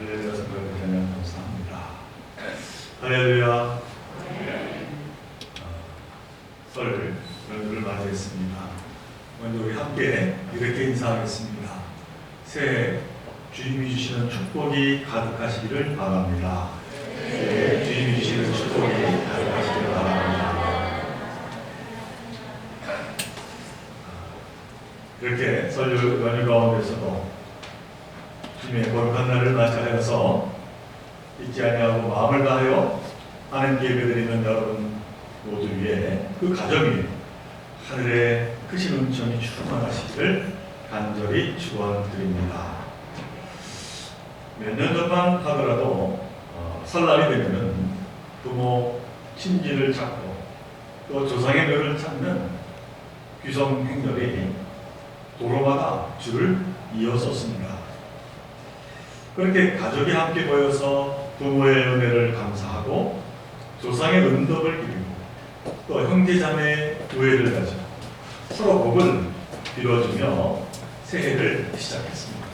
할렐루야 성도님들 하나님 감사합니다. 할렐루야. 설 연휴를 맞이했습니다. 먼저 우리 함께 이렇게 인사하겠습니다. 새해 주님이 주시는 축복이 가득하시기를 바랍니다. 새해 주님이 주시는 축복이 가득하시기를 바랍니다. 이렇게 설 연휴 가운데서도 주님의 거룩한 날을 맞이하여서 잊지 아니하고 마음을 다하여 하나님께 예배드리는 여러분 모두 위에 그 가정이 하늘의 크신 은총이 충만하시기를 간절히 축원드립니다. 몇 년 전만 하더라도 설날이 되면은 부모 친지를 찾고 또 조상의 묘를 찾는 귀성 행렬이 도로마다 줄을 이어섰습니다. 그렇게 가족이 함께 모여서 부모의 은혜를 감사하고 조상의 은덕을 기리고 또 형제자매의 우애를 가지고 서로 복을 빌어주며 새해를 시작했습니다.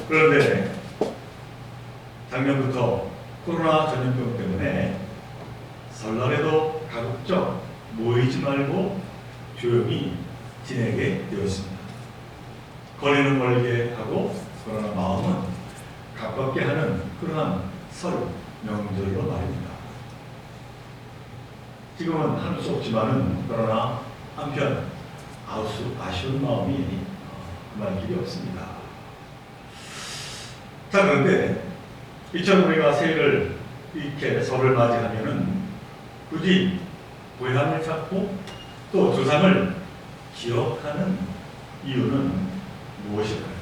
그런데 작년부터 코로나 전염병 때문에 설날에도 가급적 모이지 말고 조용히 지내게 되었습니다. 거리는 멀게 하고 그러나 마음은 가깝게 하는 그러한 설 명절로 말입니다. 지금은 할 수 없지만은 그러나 한편 아쉬운 마음이 그만 길이 없습니다. 자, 그런데 이처럼 우리가 새해를 이렇게 설을 맞이하면은 굳이 고향을 찾고 또 조상을 기억하는 이유는 무엇일까요?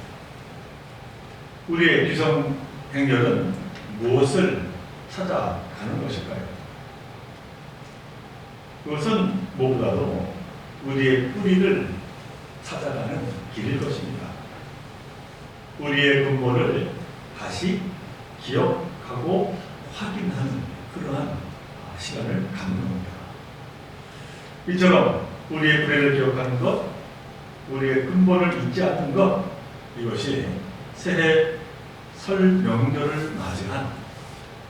우리의 귀성 행렬은 무엇을 찾아가는 것일까요? 그것은 무엇보다도 우리의 뿌리를 찾아가는 길일 것입니다. 우리의 근본을 다시 기억하고 확인하는 그러한 시간을 갖는 겁니다. 이처럼 우리의 뿌리를 기억하는 것, 우리의 근본을 잊지 않는 것, 이것이 새해 설 명절을 맞이한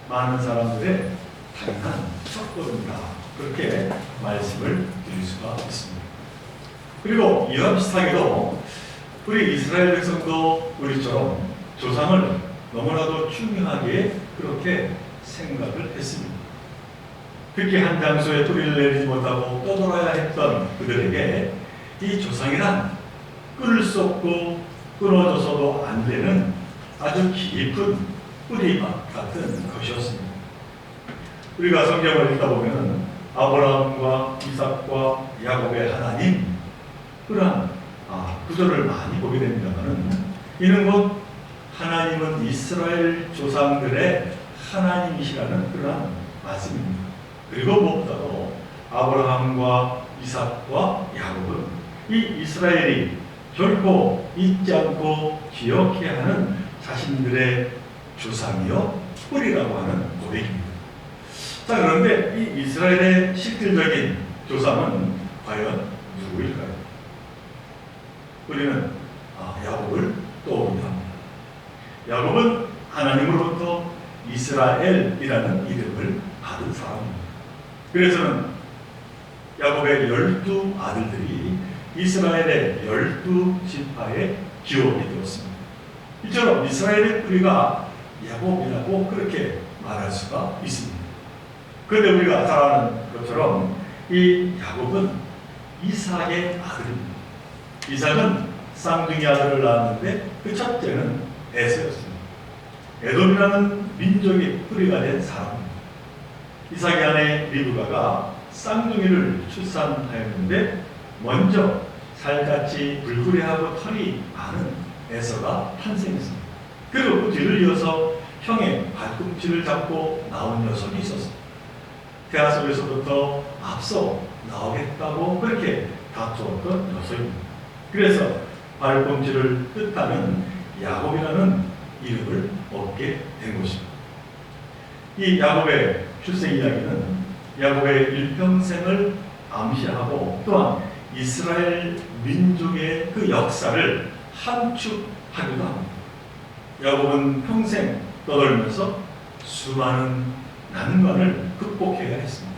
많은 사람들의 당연한 첫 걸음이다. 그렇게 말씀을 드릴 수가 있습니다. 그리고 이와 비슷하게도 우리 이스라엘 백성도 우리처럼 조상을 너무나도 중요하게 그렇게 생각을 했습니다. 그렇게 한 장소에 뿌리를 내리지 못하고 떠돌아야 했던 그들에게 이 조상이란 끊을 수 없고 끊어져서도 안 되는 아주 깊은 뿌리밭 같은 것이었습니다. 우리가 성경을 읽다 보면 아브라함과 이삭과 야곱의 하나님 그러한 구절을 많이 보게 됩니다만 이는 곧 하나님은 이스라엘 조상들의 하나님이시라는 그러한 말씀입니다. 그리고 무엇보다도 아브라함과 이삭과 야곱은 이 이스라엘이 결코 잊지 않고 기억해야 하는 자신들의 조상이요 뿌리라고 하는 고백입니다. 자, 그런데 이 이스라엘의 실질적인 조상은 과연 누구일까요? 우리는 야곱을 떠오르게 합니다. 야곱은 하나님으로부터 이스라엘이라는 이름을 받은 사람입니다. 그래서는 야곱의 12 아들들이 이스라엘의 12지파의 기원이 되었습니다. 이처럼 이스라엘의 뿌리가 야곱이라고 그렇게 말할 수가 있습니다. 그런데 우리가 잘 아는 것처럼 이 야곱은 이삭의 아들입니다. 이삭은 쌍둥이 아들을 낳았는데 그 첫째는 에서였습니다. 에돔이라는 민족의 뿌리가 된 사람입니다. 이삭의 아내 리브가가 쌍둥이를 출산하였는데 먼저 살같이 불구레하고 털이 많은 에서가 탄생했습니다. 그리고 그 뒤를 이어서 형의 발꿈치를 잡고 나온 녀석이 있었습니다. 태아 속에서부터 앞서 나오겠다고 그렇게 다투었던 녀석입니다. 그래서 발꿈치를 뜻하는 야곱이라는 이름을 얻게 된 것입니다. 이 야곱의 출생 이야기는 야곱의 일평생을 암시하고 또한 이스라엘 민족의 그 역사를 함축하기도 합니다. 야곱은 평생 떠돌면서 수많은 난관을 극복해야 했습니다.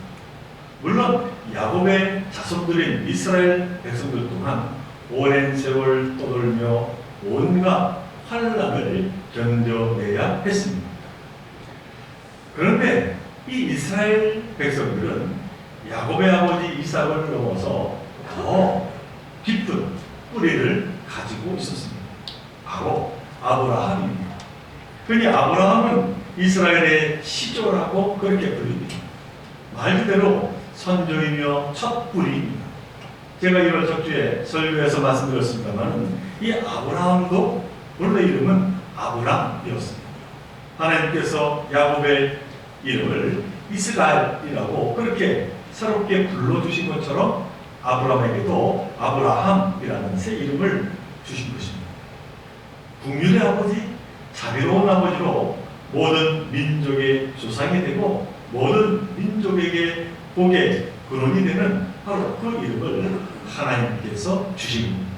물론 야곱의 자손들인 이스라엘 백성들 또한 오랜 세월 떠돌며 온갖 환난을 견뎌내야 했습니다. 그런데 이 이스라엘 백성들은 야곱의 아버지 이삭을 넘어서 더 깊은 뿌리를 가지고 있었습니다. 바로 아브라함입니다. 그러니 아브라함은 이스라엘의 시조라고 그렇게 불립니다. 말 그대로 선조이며 첫 뿌리입니다. 제가 이번 적주에 설교에서 말씀드렸습니다만 이 아브라함도 원래 이름은 아브람이었습니다. 하나님께서 야곱의 이름을 이스라엘이라고 그렇게 새롭게 불러주신 것처럼 아브라함에게도 아브라함이라는 새 이름을 주신 것입니다. 국률의 아버지, 자비로운 아버지로 모든 민족의 조상이 되고 모든 민족에게 복의 근원이 되는 바로 그 이름을 하나님께서 주십니다.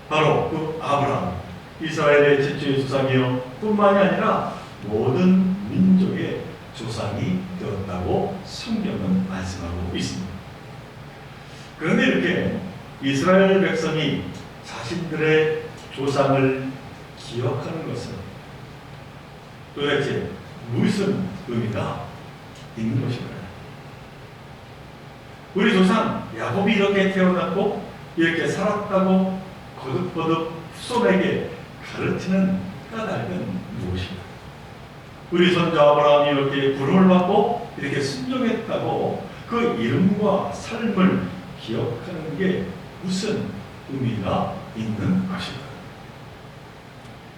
바로 그 아브라함, 이스라엘의 최초의 조상이요 뿐만이 아니라 모든 민족의 조상이 되었다고 성경은 말씀하고 있습니다. 그런데 이렇게 이스라엘 백성이 자신들의 조상을 기억하는 것은 도대체 무슨 의미가 있는 것인가요? 우리 조상 야곱이 이렇게 태어났고 이렇게 살았다고 거듭거듭 후손에게 가르치는 까닭은 무엇인가? 우리 손자 아브라함이 이렇게 부름을 받고 이렇게 순종했다고 그 이름과 삶을 기억하는 게 무슨 의미가 있는 것인가?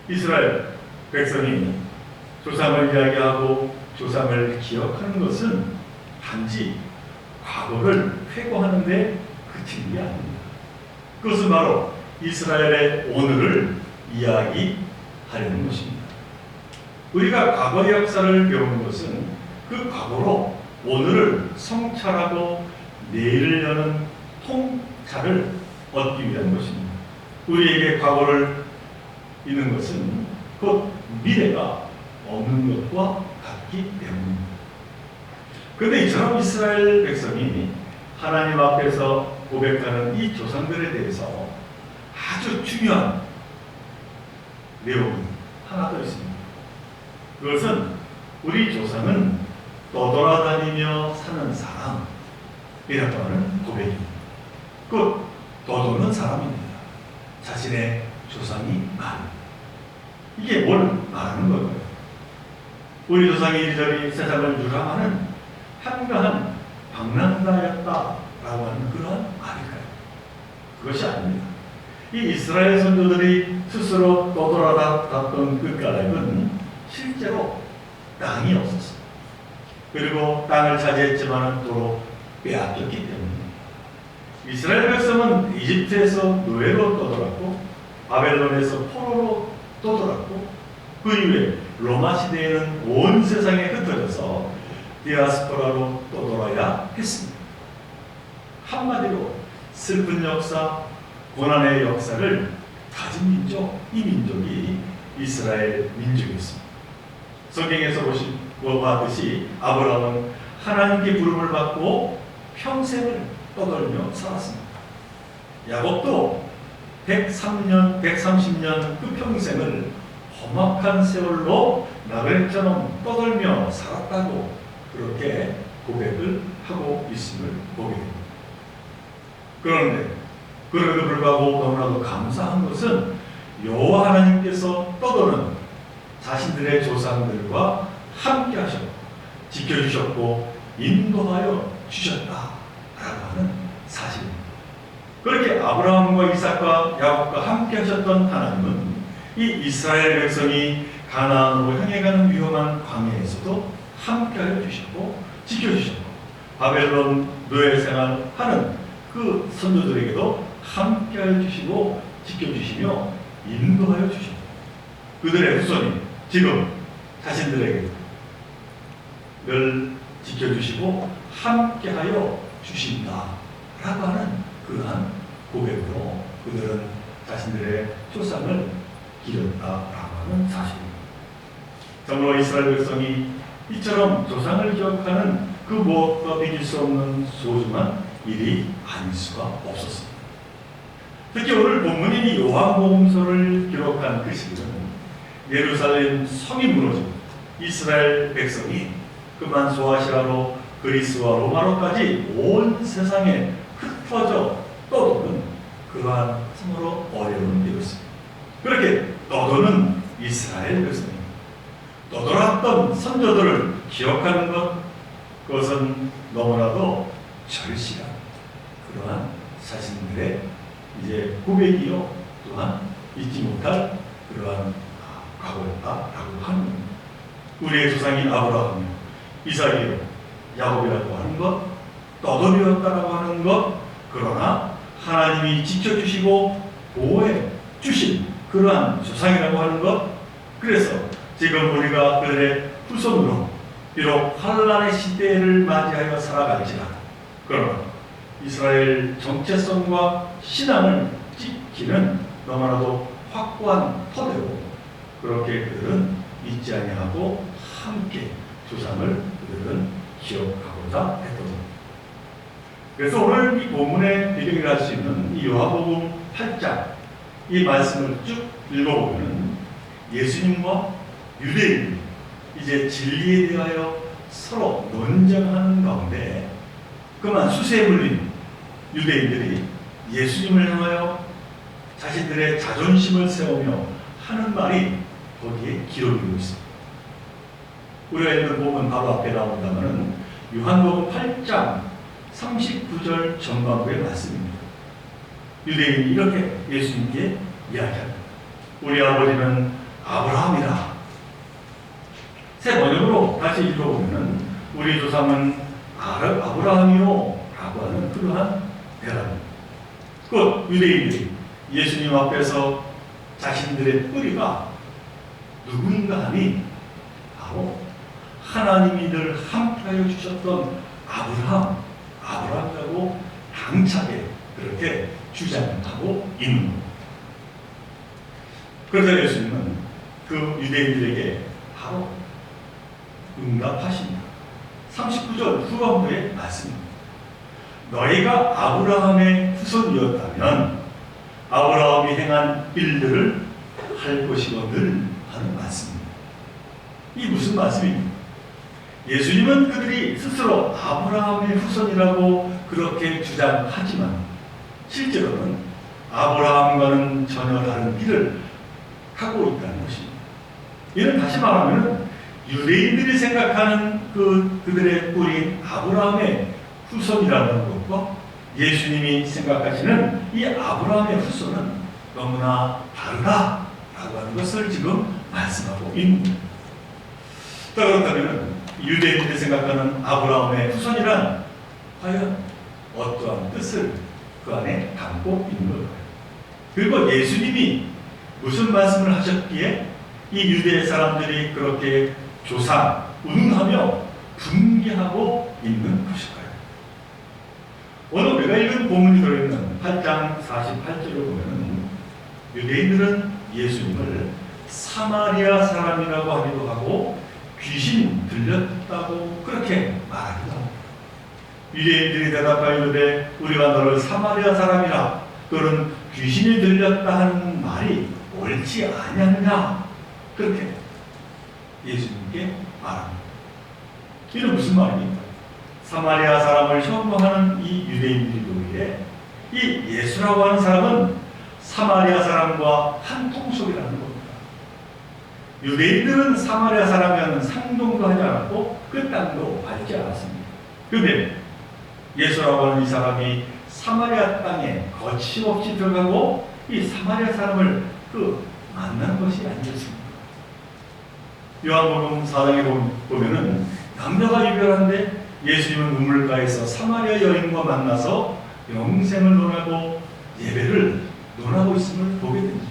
이스라엘 백성이 조상을 이야기하고 조상을 기억하는 것은 단지 과거를 회고하는 데 그치는 게 아닙니다. 그것은 바로 이스라엘의 오늘을 이야기하려는 것입니다. 우리가 과거의 역사를 배우는 것은 그 과거로 오늘을 성찰하고 내일을 여는 통찰을 얻기 위한 것입니다. 우리에게 과거를 있는 것은 곧 미래가 없는 것과 같기 때문입니다. 그런데 이처럼 이스라엘 백성이 하나님 앞에서 고백하는 이 조상들에 대해서 아주 중요한 내용이 하나 더 있습니다. 그것은 우리 조상은 떠돌아다니며 사는 사람이라고 하는 고백입니다. 곧 떠도는 사람입니다. 자신의 조상이 많은. 이게 뭘 말하는 걸까요? 우리 조상이 이리저리 세상을 유람하는 한가한 방랑자였다라고 하는 그러한 말일까요? 그것이 아닙니다. 이 이스라엘 선조들이 스스로 떠돌아다녔던 그 까닭은 실제로 땅이 없었습니다. 그리고 땅을 차지했지만 도로 빼앗겼기 때문입니다. 이스라엘 백성은 이집트에서 노예로 떠돌았고 바벨론에서 포로로 떠돌았고 그 이후에 로마 시대에는 온 세상에 흩어져서 디아스포라로 떠돌아야 했습니다. 한마디로 슬픈 역사, 고난의 역사를 가진 민족, 이 민족이 이스라엘 민족이었습니다. 성경에서 보았듯이 아브라함은 하나님께 부름을 받고 평생을 떠돌며 살았습니다. 야곱도 130년 그 평생을 험악한 세월로 나그네처럼 떠돌며 살았다고 그렇게 고백을 하고 있음을 보게 됩니다. 그런데 그럼에도 불구하고 너무나도 감사한 것은 여호와 하나님께서 떠도는 자신들의 조상들과 함께 하셨고 지켜주셨고 인도하여 주셨다라고 하는 사실입니다. 그렇게 아브라함과 이삭과 야곱과 함께 하셨던 하나님은 이 이스라엘 백성이 가나안으로 향해 가는 위험한 광야에서도 함께하여 주셨고 지켜주셨고 바벨론 노예 생활하는 그 선조들에게도 함께하여 주시고 지켜주시며 인도하여 주십니다. 그들의 후손이 지금 자신들에게 늘 지켜주시고 함께하여 주신다라고 하는 그러한 고백으로 그들은 자신들의 조상을 기렸다라고 하는 사실입니다. 정말로 이스라엘 백성이 이처럼 조상을 기억하는 그 무엇과 비길 수 없는 소중한 일이 아닐 수가 없었습니다. 특히 오늘 본문인 이 요한복음서를 기록한 그 시기는 예루살렘 성이 무너지고 이스라엘 백성이 그만 소아시아로 그리스와 로마로까지 온 세상에 흩어져 떠도는 그러한 참으로 어려운 때였습니다. 그렇게 떠도는 이스라엘 백성입니다. 떠돌았던 선조들을 기억하는 것, 그것은 너무나도 절실한 그러한 자신들의 이제 고백이요, 또한 잊지 못할 그러한 과거였다라고 하는 겁니다. 우리의 조상이 아브라함이요, 이삭이요, 야곱이라고 하는 것, 떠돌이었다라고 하는 것, 그러나 하나님이 지켜주시고 보호해 주신 그러한 조상이라고 하는 것, 그래서 지금 우리가 그들의 후손으로 비록 환란의 시대를 맞이하여 살아갈지라도 그러나 이스라엘 정체성과 신앙을 지키는 너무나도 확고한 터대로 그렇게 그들은 잊지 아니하고 함께 조상을 그들은 기억하고자 했던 겁니다. 그래서 오늘 이 본문의 배경이라 할 수 있는 이 요한복음 8장 이 말씀을 쭉 읽어보면 예수님과 유대인들이 이제 진리에 대하여 서로 논쟁하는 가운데 그만 수세에 물린 유대인들이 예수님을 향하여 자신들의 자존심을 세우며 하는 말이 거기에 기록이 되고 있습니다. 우리가 읽는 부분 바로 앞에 나온다면 요한복음 8장 39절 전반부의 말씀입니다. 유대인이 이렇게 예수님께 이야기합니다. 우리 아버지는 아브라함이라. 새 번역으로 다시 읽어보면 우리 조상은 아브라함이요 라고 하는 그러한 대답입니다. 곧 유대인들이 예수님 앞에서 자신들의 뿌리가 누구인가 하니 바로 하나님이 늘 함께하여 주셨던 아브라함이라고 당차게 그렇게 주장하고 있는 겁니다. 그러자 예수님은 그 유대인들에게 바로 응답하십니다. 39절 후반부의 말씀입니다. 너희가 아브라함의 후손이었다면 아브라함이 행한 일들을 할 것이거늘 하는 말씀입니다. 이 무슨 말씀입니까? 예수님은 그들이 스스로 아브라함의 후손이라고 그렇게 주장하지만 실제로는 아브라함과는 전혀 다른 길을 하고 있다는 것입니다. 이는 다시 말하면 유대인들이 생각하는 그들의 뿌리인 아브라함의 후손이라는 것과 예수님이 생각하시는 이 아브라함의 후손은 너무나 다르다라고 하는 것을 지금 말씀하고 있는 겁니다. 자, 그렇다면 유대인들이 생각하는 아브라함의 후손이란 과연 어떠한 뜻을 그 안에 담고 있는 걸까요? 그리고 예수님이 무슨 말씀을 하셨기에 이 유대 사람들이 그렇게 조상, 운운하며 분개하고 있는 것일까요? 오늘 우리가 읽은 본문이 들어있는 8장 48절을 보면 유대인들은 예수님을 사마리아 사람이라고 하기도 하고 귀신 들렸다고 그렇게 말하기도 합니다. 유대인들이 대답하여 이르되 우리가 너를 사마리아 사람이라 그런 귀신이 들렸다 하는 말이 옳지 아니하느냐 그렇게 예수님께 말합니다. 이는 무슨 말입니까? 사마리아 사람을 혐오하는 이 유대인들이 보기에 이 예수라고 하는 사람은 사마리아 사람과 한 통속이라는 겁니다. 유대인들은 사마리아 사람이라는 상종도 하지 않았고 그 땅도 밟지 않았습니다. 그런데 예수라고 하는 이 사람이 사마리아 땅에 거침없이 들어가고 이 사마리아 사람을 만난 것이 아니었습니다. 요한복음 4장에 보면은 남녀가 유별한데 예수님은 우물가에서 사마리아 여인과 만나서 영생을 논하고 예배를 논하고 있음을 보게 됩니다.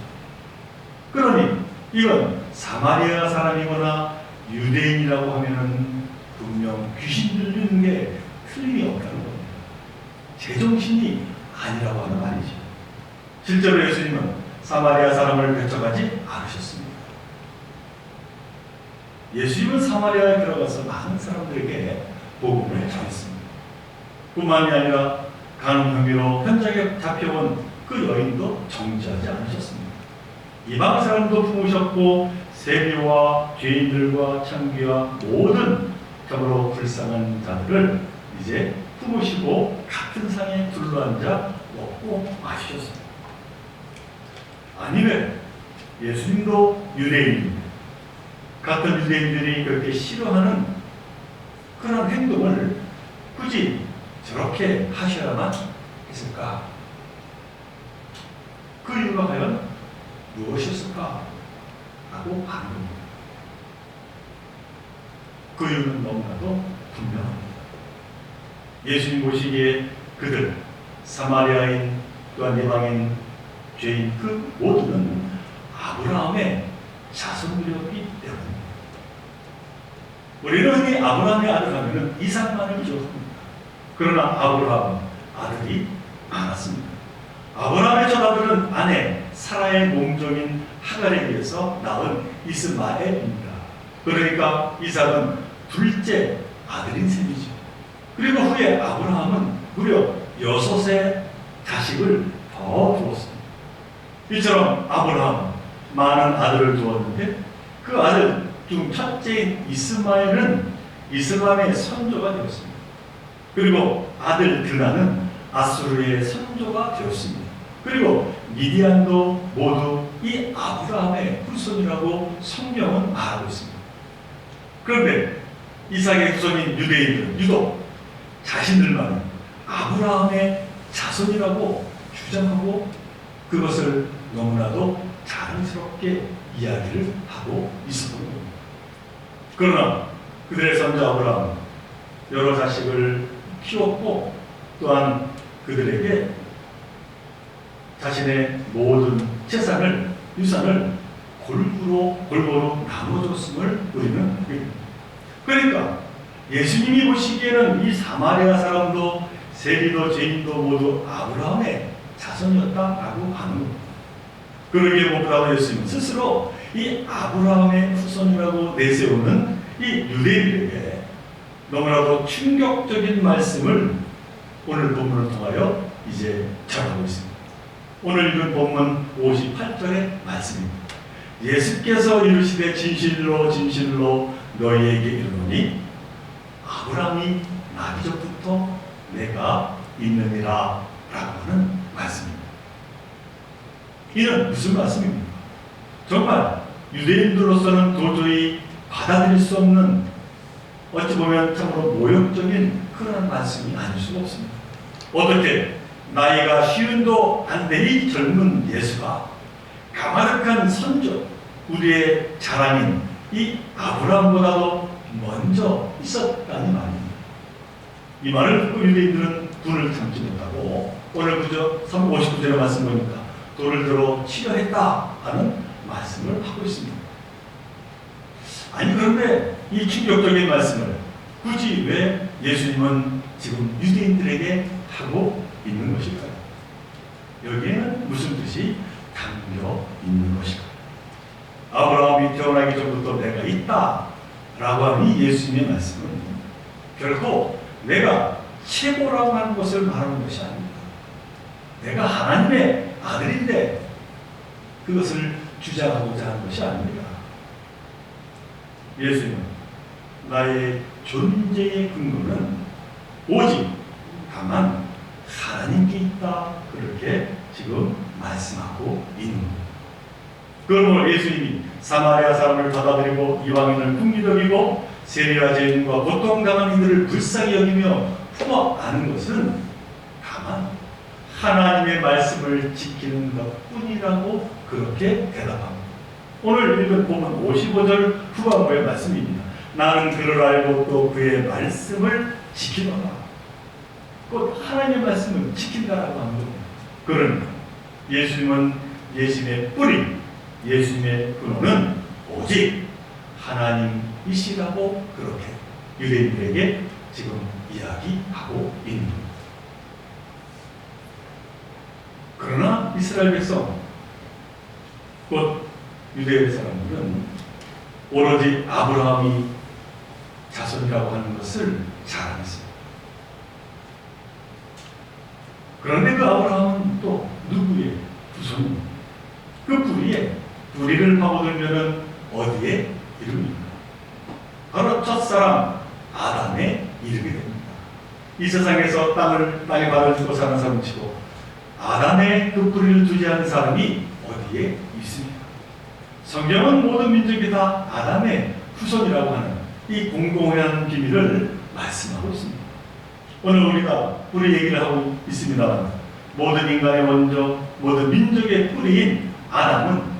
그러니 이건 사마리아 사람이거나 유대인이라고 하면은 분명 귀신 들리는 게 틀림이 없다는 겁니다. 제정신이 아니라고 하는 말이죠. 실제로 예수님은 사마리아 사람을 배척하지 않으셨습니다. 예수님은 사마리아에 들어가서 많은 사람들에게 복음을 전했습니다. 뿐만이 아니라 간음 혐의로 현장에 잡혀온 그 여인도 정죄하지 않으셨습니다. 이방 사람도 품으셨고 세리와 죄인들과 창기와 모든 참으로 불쌍한 자들을 이제 품으시고 같은 상에 둘러앉아 먹고 마시셨습니다. 아니 왜 예수님도 유대인입니다. 같은 유대인들이 그렇게 싫어하는 그런 행동을 굳이 저렇게 하셔야만 했을까? 그 이유가 과연 무엇이었을까? 라고 하는 겁니다. 그 이유는 너무나도 분명합니다. 예수님 보시기에 그들, 사마리아인 또한 이방인, 죄인 그 모두는 아브라함의 자손들이었기 때문입니다. 우리는 흔히 아브라함의 아들 하면 이삭만을 기억합니다. 그러나 아브라함은 아들이 많았습니다. 아브라함의 첫 아들은 아내 사라의 몸종인 하갈에 의해서 낳은 이스마엘입니다. 그러니까 이삭은 둘째 아들인 셈이죠. 그리고 후에 아브라함은 무려 6의 자식을 더 두었습니다. 이처럼 아브라함은 많은 아들을 두었는데 그 아들 중 첫째인 이스마엘은 이스라엘의 선조가 되었습니다. 그리고 아들 드나는 아수르의 선조가 되었습니다. 그리고 미디안도 모두 이 아브라함의 후손이라고 성경은 말하고 있습니다. 그런데 이삭의 후손인 유대인들은 유독 자신들만은 아브라함의 자손이라고 주장하고 그것을 너무나도 자랑스럽게 이야기를 하고 있었던 겁니다. 그러나 그들의 선조 아브라함은 여러 자식을 키웠고 또한 그들에게 자신의 모든 재산을, 유산을 골고루 나눠줬음을 우리는 보게 됩니다. 그러니까 예수님이 보시기에는 이 사마리아 사람도 세리도 죄인도 모두 아브라함의 자손이었다라고 하는 겁니다. 그러기에 무엇보다도 예수님은 스스로 이 아브라함의 후손이라고 내세우는 이 유대인들에게 너무나도 충격적인 말씀을 오늘 본문을 통하여 이제 전하고 있습니다. 오늘 읽은 본문 58절의 말씀입니다. 예수께서 이르시되 진실로 진실로 너희에게 이르노니 아브라함이 나기 전부터 내가 있느니라 라고 하는 말씀입니다. 이는 무슨 말씀입니까? 정말 유대인들로서는 도저히 받아들일 수 없는 어찌 보면 참으로 모욕적인 그런 말씀이 아닐 수가 없습니다. 어떻게 나이가 50도 안 되니 젊은 예수가 가마득한 선조, 우리의 자랑인 이 아브라함보다도 먼저 있었다는 말입니다. 이 말을 듣고 유대인들은 분을 참지 못하고 오늘 그저 59절의 말씀 보니까 돌을 들어 치려 했다 하는 말씀을 하고 있습니다. 아니 그런데 이 충격적인 말씀을 굳이 왜 예수님은 지금 유대인들에게 하고 있는 것일까요? 여기에는 무슨 뜻이 담겨 있는 것일까요? 아브라함이 태어나기 전부터 내가 있다 라고 하는 이 예수님의 말씀은 결코 내가 최고라고 하는 것을 말하는 것이 아닙니다. 내가 하나님의 아들인데 그것을 주장하고자 하는 것이 아닙니다. 예수님은 나의 존재의 근거는 오직 다만 하나님께 있다 그렇게 지금 말씀하고 있는 겁니다. 그러므로 예수님이 사마리아 사람을 받아들이고 이방인을 궁리적이고 세리와 죄인과 고통당한 이들을 불쌍히 여기며 품어 안은 것은 다만 하나님의 말씀을 지키는 것뿐이라고 그렇게 대답합니다. 오늘 읽은 본문 55절 후반부의 말씀입니다. 나는 그를 알고 또 그의 말씀을 지키노라. 곧 하나님의 말씀을 지킨다라고 하는 겁니다. 그러니까 예수님은 예수님의 뿌리, 예수님의 근원은 오직 하나님이시라고 그렇게 유대인들에게 지금 이야기하고 있는 겁니다. 그러나 이스라엘 백성, 곧 유대의 사람들은 오로지 아브라함이 자손이라고 하는 것을 자랑했습니다. 그런데 그 아브라함은 또 누구의 후손입니까? 그 뿌리를 파고들면 어디에 이릅니까? 바로 첫사람 아담에 이르게 됩니다. 이 세상에서 땅에 발을 두고 사는 사람 치고 아담의 그 뿌리를 두지 않은 사람이 어디에 있습니까? 성경은 모든 민족이 다 아담의 후손이라고 하는 이 공공한 비밀을 말씀하고 있습니다. 오늘 우리가 뿌리 얘기를 하고 있습니다만 모든 인간의 원조, 모든 민족의 뿌리인 아담은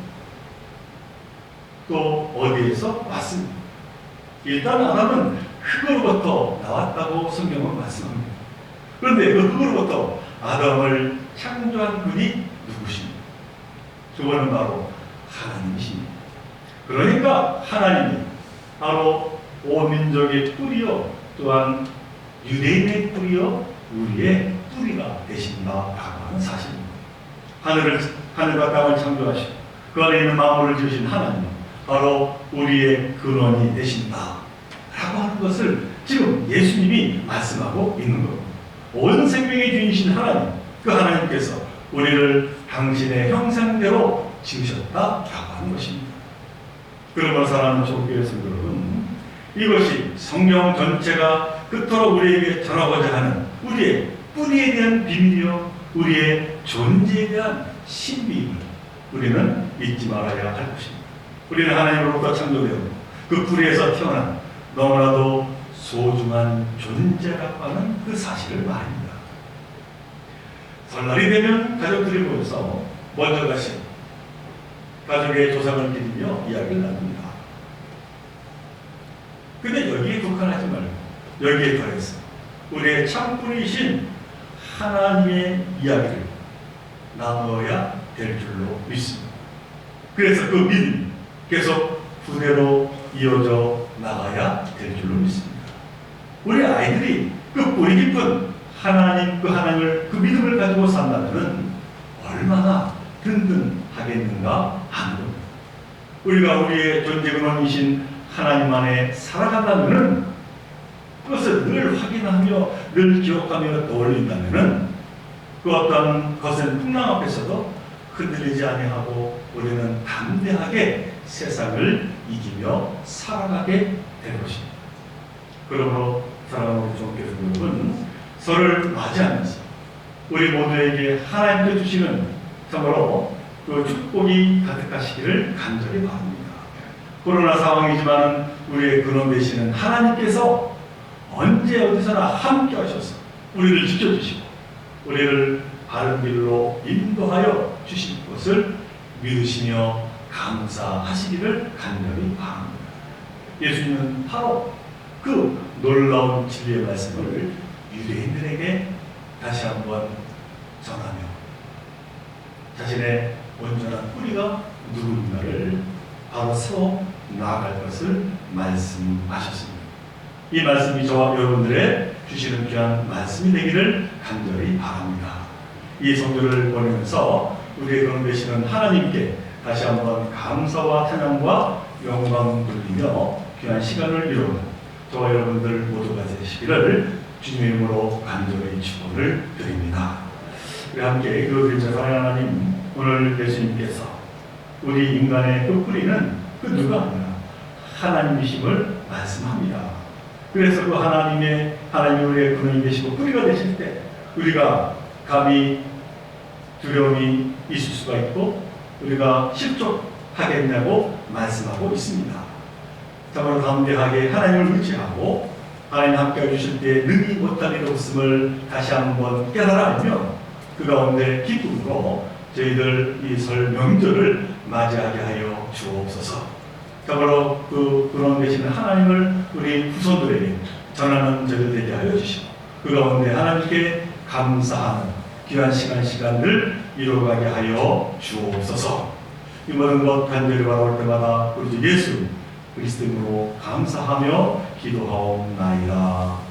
또 어디에서 왔습니까? 일단 아담은 흙으로부터 나왔다고 성경은 말씀합니다. 그런데 그 흙으로부터 아담을 창조한 분이 누구십니까? 그분은 바로 하나님이십니다. 그러니까 하나님이 바로 온 민족의 뿌리요 또한 유대인의 뿌리요 우리의 뿌리가 되신다라고 하는 사실입니다. 하늘과 땅을 창조하시고 그 안에 있는 만물을 지으신 하나님 바로 우리의 근원이 되신다라고 하는 것을 지금 예수님이 말씀하고 있는 겁니다. 온 생명의 주인이신 하나님, 그 하나님께서 우리를 당신의 형상대로 지으셨다라고 하는 것입니다. 그러므로 사랑하는 조국교회 성도 여러분, 이것이 성경 전체가 그토록 우리에게 전하고자 하는 우리의 뿌리에 대한 비밀이요 우리의 존재에 대한 신비임을 우리는 잊지 말아야 할 것입니다. 우리는 하나님으로부터 창조되었고 그 뿌리에서 태어난 너무나도 소중한 존재라고 하는 그 사실을 말합니다. 설날이 되면 가족들이 모여서 먼저 가신 가족의 조상을 기리며 이야기를 나눕니다. 근데 여기에 국한하지 말고 여기에 더해서 우리의 참뿌리이신 하나님의 이야기를 나누어야 될 줄로 믿습니다. 그래서 그 믿음이 계속 후대로 이어져 나가야 될 줄로 믿습니다. 우리 아이들이 그 뿌리 깊은 하나님, 그 하나님을, 그 믿음을 가지고 산다면 얼마나 든든하겠는가 하는 겁니다. 우리가 우리의 존재 근원이신 하나님 안에 살아간다면 그것을 늘 확인하며 늘 기억하며 떠올린다면 그 어떤 것은 풍랑 앞에서도 흔들리지 아니하고 우리는 담대하게 세상을 이기며 살아가게 될 것입니다. 그러므로 사랑하는 우리 종교회 여러분, 서로를 맞이하면서 우리 모두에게 하나님께 주시는 참으로 그 축복이 가득하시기를 간절히 바랍니다. 코로나 상황이지만 우리의 근원 되시는 하나님께서 언제 어디서나 함께 하셔서 우리를 지켜주시고 우리를 바른 길로 인도하여 주실 것을 믿으시며 감사하시기를 간절히 바랍니다. 예수님은 바로 그 놀라운 진리의 말씀을 유대인들에게 다시 한번 전하며 자신의 온전한 뿌리가 누군가를 바로 세워 나아갈 것을 말씀하셨습니다. 이 말씀이 저와 여러분들의 주시는 귀한 말씀이 되기를 간절히 바랍니다. 이 성도를 보내면서 우리의 그런 되시는 하나님께 다시 한번 감사와 찬양과 영광 돌리며 귀한 시간을 이루는 저와 여러분들 모두가 되시기를 주님의 이름으로 간절히 축원을 드립니다. 우리 함께 그 사랑하는 하나님, 오늘 예수님께서 우리 인간의 그 뿌리는 그 누가 아니라 하나님이심을 말씀합니다. 그래서 그 하나님이 우리의 근원이 되시고 뿌리가 되실 때 우리가 감히 두려움이 있을 수가 있고 우리가 실족하겠냐고 말씀하고 있습니다. 참으로 담대하게 하나님을 의지하고 하나님 함께 해주실 때 능히 못할 일 없음을 다시 한번 깨달아 알며 그 가운데 기쁨으로 저희들 이 설 명절을 맞이하게 하여 주옵소서. 참으로 그 근원 되시는 하나님을 우리 후손들에게 전하는 저희들 되게 하여 주시고 그 가운데 하나님께 감사하는 귀한 시간을 이루어가게 하여 주옵소서. 이 모든 것 간절히 바라볼 때마다 우리 주 예수 그리스도 이름으로 감사하며 기도하옵나이다.